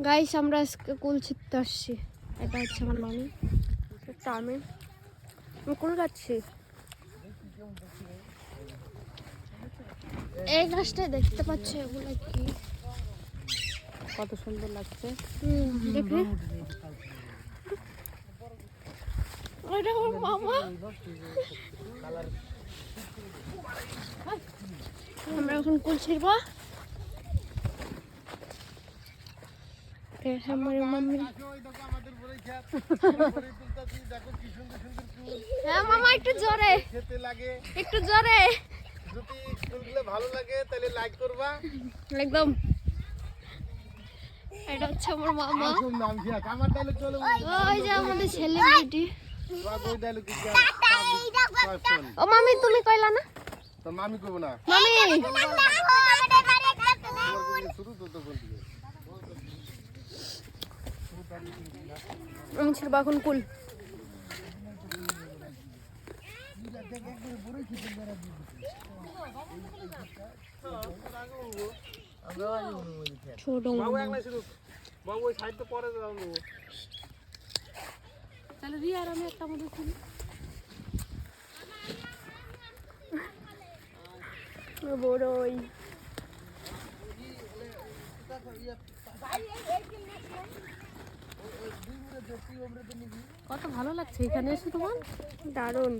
Guys আমরা আজকে কুল ছিঁড়তে আসছি। এটা হচ্ছে আমার মামি, একটা আমি কুল যাচ্ছি। এই গাছটা দেখতে পাচ্ছ, এগুলো কি কত সুন্দর লাগছে। দেখি ওইটা আমার মামা। আমরা এখন কুল ছিঁড়বো। আমার মাম্মি, হ্যাঁ মামা একটু জোরে, একটু জোরে। যদি ফুলগুলো ভালো লাগে তাহলে লাইক করবা একদম। এটা হচ্ছে আমার মামা, নাম কি আমার ডায়লগ চলো ওই যে আমাদের সেলিব্রিটি। ওই ডায়লগ কি ও মামি তুমি কইলা না? তো মামি কইব না মামি শুরু তো তো বলতে আমি ছিড়বো এখন কুল। ছোট বাবু একলাই শুরু বাবু ওই সাইড তো পরে যাও তাহলে রিয়া আর আমি একটা মধ্যে ছিল। বড়ই কত ভালো লাগছে এখানে এসে তোমার, দারুণ।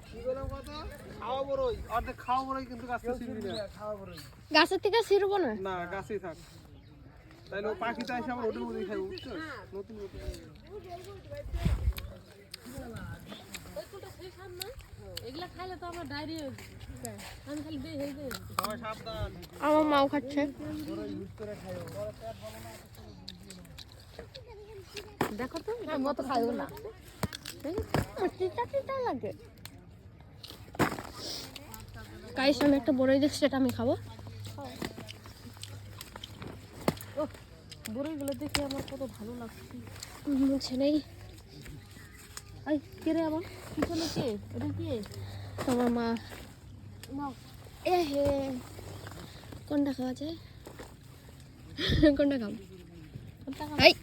কি বললাম কথা খাওয়া বড়ই অর্ধেক খাওয়া বড়ই কিন্তু গাছটা ছিড়বি না খাওয়া বড়ই গাছের থেকে ছিড়বো না, না গাছেই থাক তাইলে ও পাখিটা এসে আমার ওটার মধ্যেই খাইব বুঝছো নতুন নতুন এগুলা খাইলে তো আমার ডায়রিয়া আমি খালি দেই হয়ে যায়। সবাই সাবধান আমার মাও খাচ্ছে। দেখো তো আমি মতো খাইও না, তিতা তিতা লাগে। গাইস আমি একটা বড়ই দেখছি, সেটা আমি খাবো। বড়ইগুলো দেখে আমার কত ভালো লাগছে। মুছে নেই এই কে রে আমার পিছনে কে, এটা কে? আমার মা। নাও এ হে, কোনটা খাওয়া যায়? কোনটা খাও? কোনটা খাবো? এই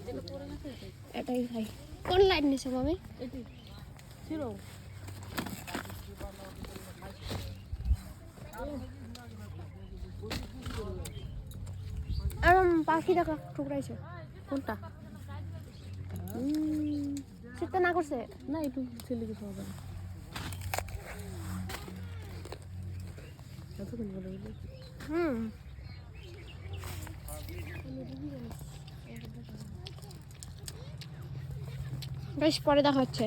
এটা পড়ে গেছে এটাই। এটাই খাই। কোন লাইন নিছে মামি? এটি ছিল আর পাখি দেখা ঠুকরাইছে। কোনটা? সেটা না করছে না একটু ছেলে কিছু হবে না। এতক্ষণ বলে দিলি। বেশ পরে দেখা হচ্ছে।